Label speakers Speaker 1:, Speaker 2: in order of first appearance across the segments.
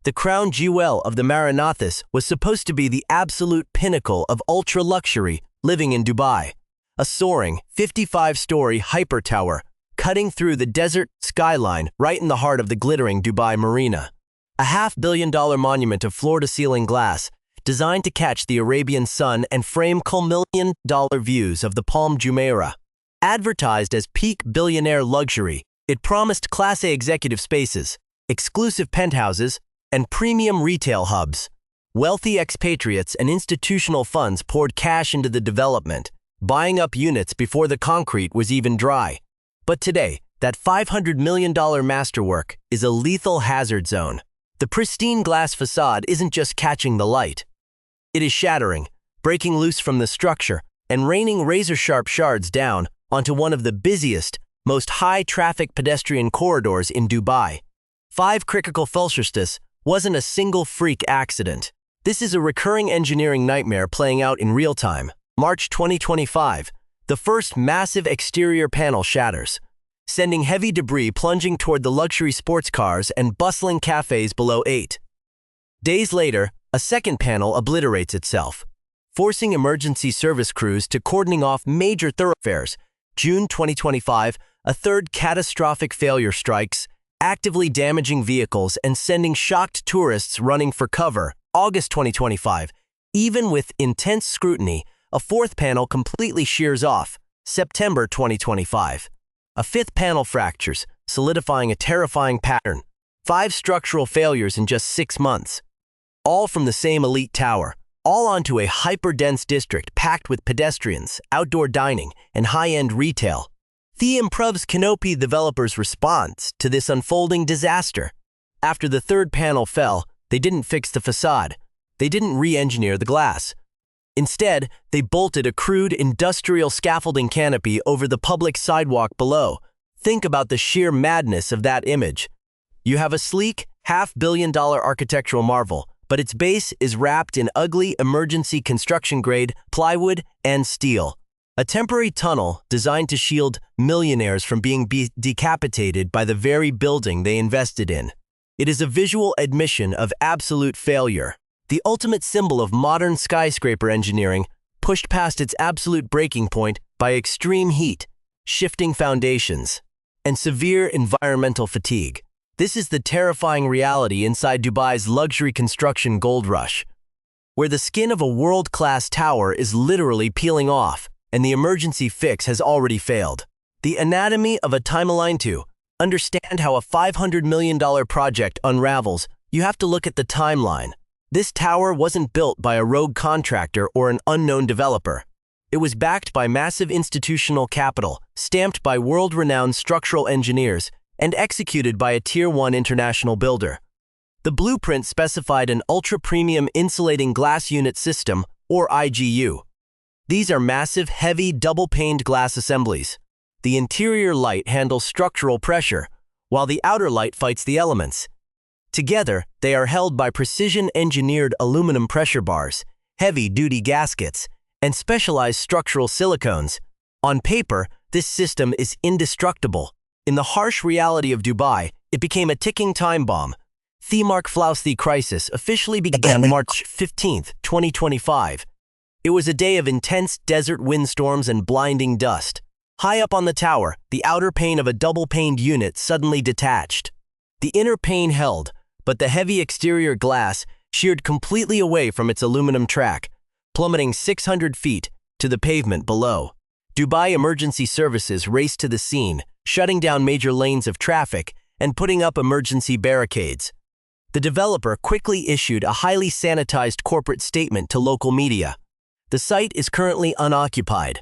Speaker 1: The crown jewel of the Maranathes was supposed to be the absolute pinnacle of ultra-luxury living in Dubai. A soaring, 55-story hyper tower cutting through the desert skyline right in the heart of the glittering Dubai Marina. A $500 million monument of floor-to-ceiling glass designed to catch the Arabian sun and frame multi-million-dollar views of the Palm Jumeirah. Advertised as peak billionaire luxury, it promised Class A executive spaces, exclusive penthouses, and premium retail hubs. Wealthy expatriates and institutional funds poured cash into the development, buying up units before the concrete was even dry. But today, that $500 million masterwork is a lethal hazard zone. The pristine glass facade isn't just catching the light. It is shattering, breaking loose from the structure, and raining razor-sharp shards down onto one of the busiest, most high-traffic pedestrian corridors in Dubai. 5 critical Fulchurstus wasn't a single freak accident. This is a recurring engineering nightmare playing out in real time. March 2025, the first massive exterior panel shatters, sending heavy debris plunging toward the luxury sports cars and bustling cafes below 8. Days later, a second panel obliterates itself, forcing emergency service crews to cordoning off major thoroughfares. June 2025, a third catastrophic failure strikes, actively damaging vehicles and sending shocked tourists running for cover. August 2025, even with intense scrutiny, a fourth panel completely shears off. September 2025. A fifth panel fractures, solidifying a terrifying pattern. 5 structural failures in just 6 months. All from the same elite tower, all onto a hyper-dense district packed with pedestrians, outdoor dining, and high-end retail. The Improv's Canopy developers' response to this unfolding disaster. After the third panel fell, they didn't fix the facade. They didn't re-engineer the glass. Instead, they bolted a crude industrial scaffolding canopy over the public sidewalk below. Think about the sheer madness of that image. You have a sleek, $500 million architectural marvel, but its base is wrapped in ugly emergency construction-grade plywood and steel. A temporary tunnel designed to shield millionaires from being decapitated by the very building they invested in. It is a visual admission of absolute failure. The ultimate symbol of modern skyscraper engineering, pushed past its absolute breaking point by extreme heat, shifting foundations, and severe environmental fatigue. This is the terrifying reality inside Dubai's luxury construction gold rush, where the skin of a world-class tower is literally peeling off, and the emergency fix has already failed. The anatomy of a timeline. To understand how a $500 million project unravels, you have to look at the timeline. This tower wasn't built by a rogue contractor or an unknown developer. It was backed by massive institutional capital, stamped by world-renowned structural engineers, and executed by a Tier 1 international builder. The blueprint specified an ultra-premium insulating glass unit system, or IGU. These are massive, heavy, double-paned glass assemblies. The interior light handles structural pressure, while the outer light fights the elements. Together, they are held by precision-engineered aluminum pressure bars, heavy-duty gaskets, and specialized structural silicones. On paper, this system is indestructible. In the harsh reality of Dubai, it became a ticking time bomb. The Mark Flausthi crisis officially began March 15, 2025. It was a day of intense desert windstorms and blinding dust. High up on the tower, the outer pane of a double-paned unit suddenly detached. The inner pane held, but the heavy exterior glass sheared completely away from its aluminum track, plummeting 600 feet to the pavement below. Dubai emergency services raced to the scene, shutting down major lanes of traffic and putting up emergency barricades. The developer quickly issued a highly sanitized corporate statement to local media. The site is currently unoccupied.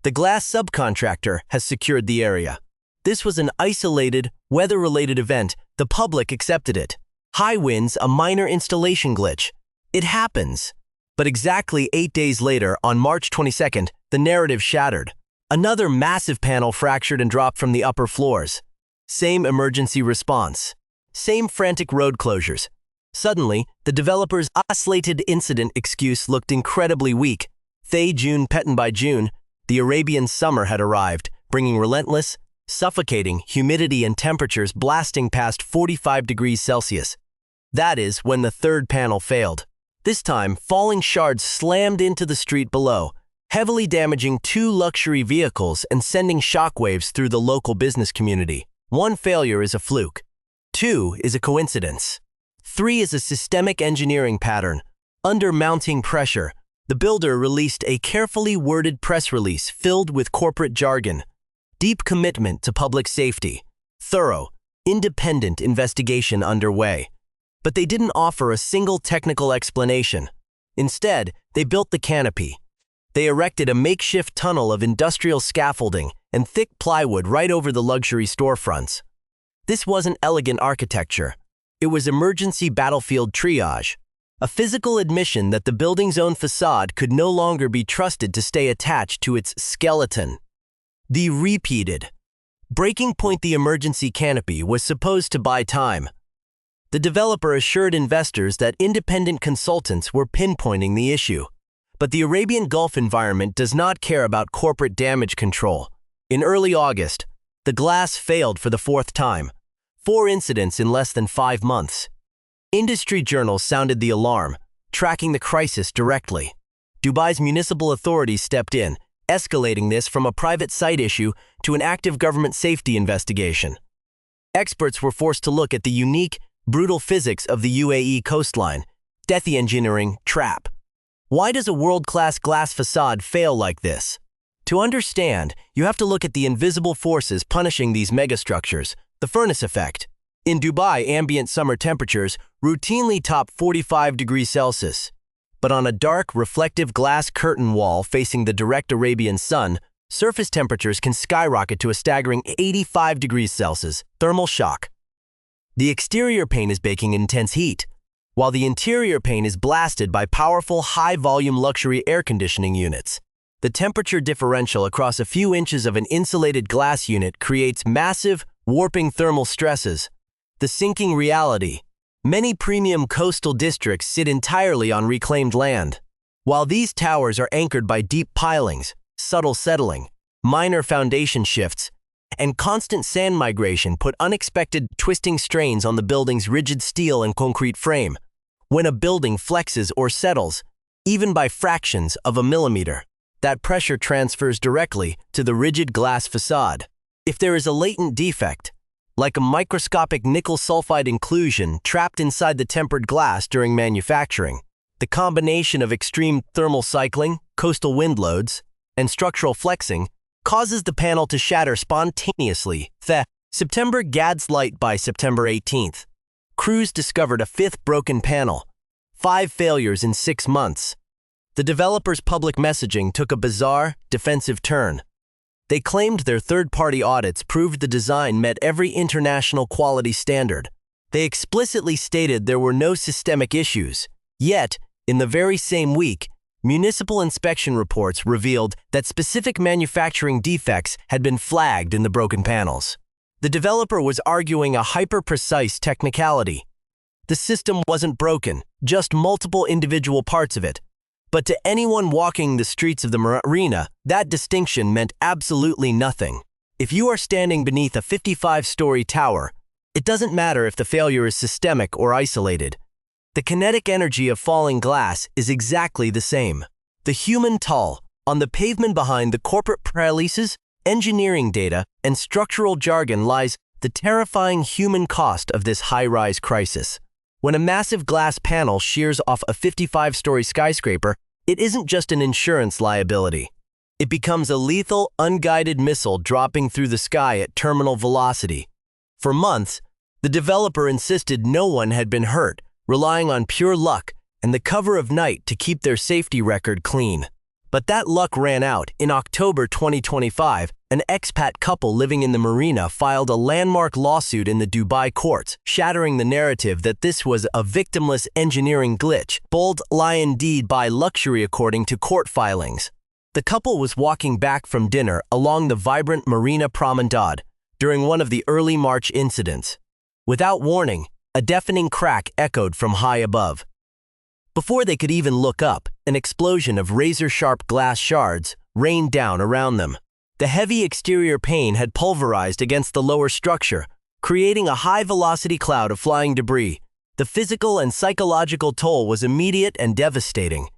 Speaker 1: The glass subcontractor has secured the area. This was an isolated, weather-related event. The public accepted it. High winds, a minor installation glitch. It happens. But exactly 8 days later, on March 22nd, the narrative shattered. Another massive panel fractured and dropped from the upper floors. Same emergency response. Same frantic road closures. Suddenly, the developer's isolated incident excuse looked incredibly weak. By June, the Arabian summer had arrived, bringing relentless, suffocating humidity and temperatures blasting past 45 degrees Celsius. That is, when the third panel failed. This time, falling shards slammed into the street below, heavily damaging 2 luxury vehicles and sending shockwaves through the local business community. 1 failure is a fluke. 2 is a coincidence. 3 is a systemic engineering pattern. Under mounting pressure, the builder released a carefully worded press release filled with corporate jargon. Deep commitment to public safety. Thorough, independent investigation underway. But they didn't offer a single technical explanation. Instead, they built the canopy. They erected a makeshift tunnel of industrial scaffolding and thick plywood right over the luxury storefronts. This wasn't elegant architecture. It was emergency battlefield triage, a physical admission that the building's own facade could no longer be trusted to stay attached to its skeleton. The repeated breaking point. The emergency canopy was supposed to buy time. The developer assured investors that independent consultants were pinpointing the issue. But the Arabian Gulf environment does not care about corporate damage control. In early August, the glass failed for the 4th time. 4 incidents in less than 5 months. Industry journals sounded the alarm, tracking the crisis directly. Dubai's municipal authorities stepped in, escalating this from a private site issue to an active government safety investigation. Experts were forced to look at the unique, brutal physics of the UAE coastline, death engineering trap. Why does a world-class glass facade fail like this? To understand, you have to look at the invisible forces punishing these megastructures, the furnace effect. In Dubai, ambient summer temperatures routinely top 45 degrees Celsius. But on a dark, reflective glass curtain wall facing the direct Arabian sun, surface temperatures can skyrocket to a staggering 85 degrees Celsius, thermal shock. The exterior pane is baking intense heat, while the interior pane is blasted by powerful, high-volume luxury air conditioning units. The temperature differential across a few inches of an insulated glass unit creates massive, warping thermal stresses. The sinking reality. Many premium coastal districts sit entirely on reclaimed land. While these towers are anchored by deep pilings, subtle settling, minor foundation shifts, and constant sand migration put unexpected twisting strains on the building's rigid steel and concrete frame. When a building flexes or settles, even by fractions of a millimeter, that pressure transfers directly to the rigid glass facade. If there is a latent defect, like a microscopic nickel sulfide inclusion trapped inside the tempered glass during manufacturing, the combination of extreme thermal cycling, coastal wind loads, and structural flexing causes the panel to shatter spontaneously. September Gad's light. By September 18th, crews discovered a 5th broken panel, 5 failures in 6 months. The developer's public messaging took a bizarre, defensive turn. They claimed their third-party audits proved the design met every international quality standard. They explicitly stated there were no systemic issues. Yet, in the very same week, municipal inspection reports revealed that specific manufacturing defects had been flagged in the broken panels. The developer was arguing a hyper-precise technicality. The system wasn't broken, just multiple individual parts of it. But to anyone walking the streets of the marina, that distinction meant absolutely nothing. If you are standing beneath a 55-story tower, it doesn't matter if the failure is systemic or isolated. The kinetic energy of falling glass is exactly the same. The human toll on the pavement behind the corporate releases, engineering data, and structural jargon lies the terrifying human cost of this high-rise crisis. When a massive glass panel shears off a 55-story skyscraper, it isn't just an insurance liability. It becomes a lethal, unguided missile dropping through the sky at terminal velocity. For months, the developer insisted no one had been hurt, relying on pure luck and the cover of night to keep their safety record clean. But that luck ran out. In October 2025, an expat couple living in the marina filed a landmark lawsuit in the Dubai courts, shattering the narrative that this was a victimless engineering glitch. Bold lion deed by luxury. According to court filings, the couple was walking back from dinner along the vibrant marina promenade during one of the early March incidents. Without warning, a deafening crack echoed from high above. Before they could even look up, an explosion of razor-sharp glass shards rained down around them. The heavy exterior pane had pulverized against the lower structure, creating a high-velocity cloud of flying debris. The physical and psychological toll was immediate and devastating.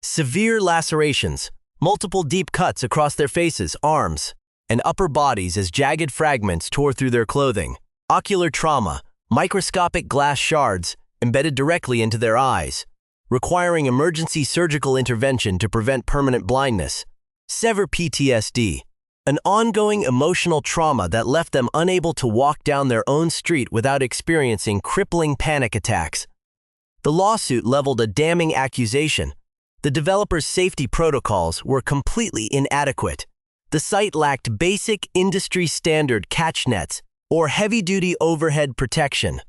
Speaker 1: Severe lacerations, multiple deep cuts across their faces, arms, and upper bodies as jagged fragments tore through their clothing. Ocular trauma, microscopic glass shards embedded directly into their eyes, requiring emergency surgical intervention to prevent permanent blindness. Severe PTSD, an ongoing emotional trauma that left them unable to walk down their own street without experiencing crippling panic attacks. The lawsuit leveled a damning accusation. The developer's safety protocols were completely inadequate. The site lacked basic industry-standard catch nets or heavy-duty overhead protection.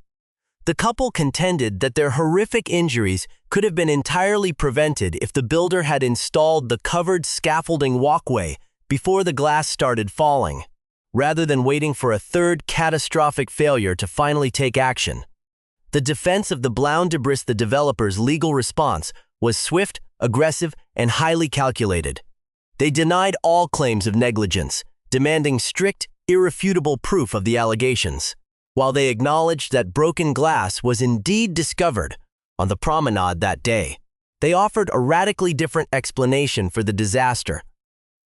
Speaker 1: The couple contended that their horrific injuries could have been entirely prevented if the builder had installed the covered scaffolding walkway before the glass started falling, rather than waiting for a third catastrophic failure to finally take action. The defense of the Blount Debris, the developer's legal response, was swift, aggressive, and highly calculated. They denied all claims of negligence, demanding strict, irrefutable proof of the allegations. While they acknowledged that broken glass was indeed discovered on the promenade that day, they offered a radically different explanation for the disaster.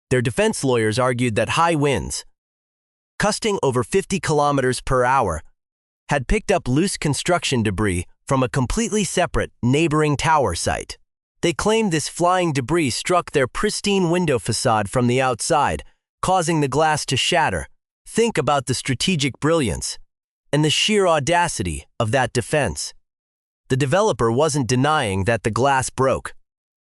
Speaker 1: Their defense lawyers argued that high winds, gusting over 50 kilometers per hour, had picked up loose construction debris from a completely separate neighboring tower site. They claimed this flying debris struck their pristine window facade from the outside, causing the glass to shatter. Think about the strategic brilliance and the sheer audacity of that defense. The developer wasn't denying that the glass broke.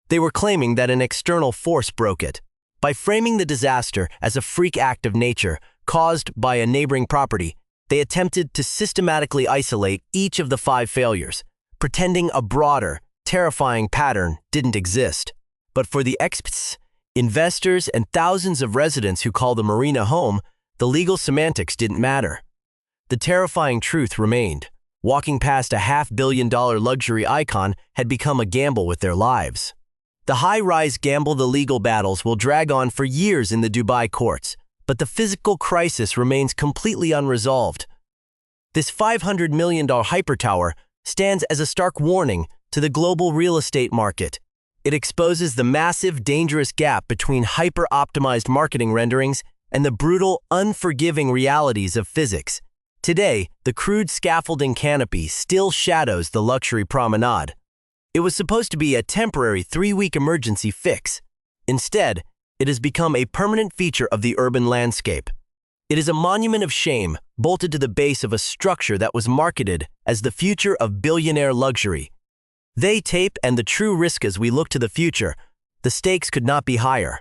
Speaker 1: They were claiming that an external force broke it. By framing the disaster as a freak act of nature caused by a neighboring property, they attempted to systematically isolate each of the 5 failures, pretending a broader, terrifying pattern didn't exist. But for the experts, investors, and thousands of residents who call the marina home, the legal semantics didn't matter. The terrifying truth remained. Walking past a $500 million luxury icon had become a gamble with their lives. The high-rise gamble, the legal battles will drag on for years in the Dubai courts, but the physical crisis remains completely unresolved. This $500 million hypertower stands as a stark warning to the global real estate market. It exposes the massive, dangerous gap between hyper-optimized marketing renderings and the brutal, unforgiving realities of physics. Today, the crude scaffolding canopy still shadows the luxury promenade. It was supposed to be a temporary 3-week emergency fix. Instead, it has become a permanent feature of the urban landscape. It is a monument of shame bolted to the base of a structure that was marketed as the future of billionaire luxury. They tape and the true risk as we look to the future. The stakes could not be higher.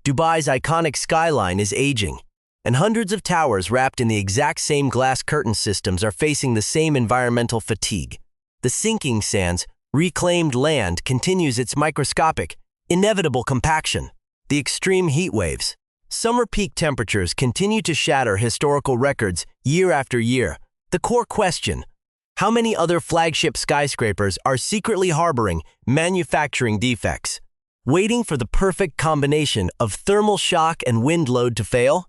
Speaker 1: Dubai's iconic skyline is aging, and hundreds of towers wrapped in the exact same glass curtain systems are facing the same environmental fatigue. The sinking sands, reclaimed land continues its microscopic, inevitable compaction. The extreme heat waves, summer peak temperatures continue to shatter historical records year after year. The core question: how many other flagship skyscrapers are secretly harboring manufacturing defects, waiting for the perfect combination of thermal shock and wind load to fail?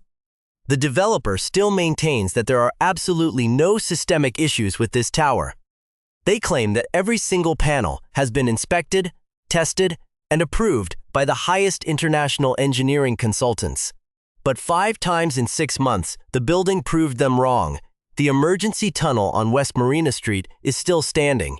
Speaker 1: The developer still maintains that there are absolutely no systemic issues with this tower. They claim that every single panel has been inspected, tested, and approved by the highest international engineering consultants. But 5 times in 6 months, the building proved them wrong. The emergency tunnel on West Marina Street is still standing.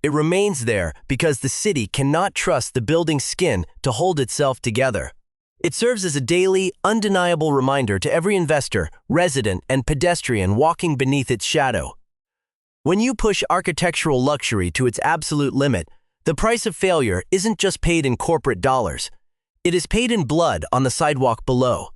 Speaker 1: It remains there because the city cannot trust the building's skin to hold itself together. It serves as a daily, undeniable reminder to every investor, resident, and pedestrian walking beneath its shadow. When you push architectural luxury to its absolute limit, the price of failure isn't just paid in corporate dollars. It is paid in blood on the sidewalk below.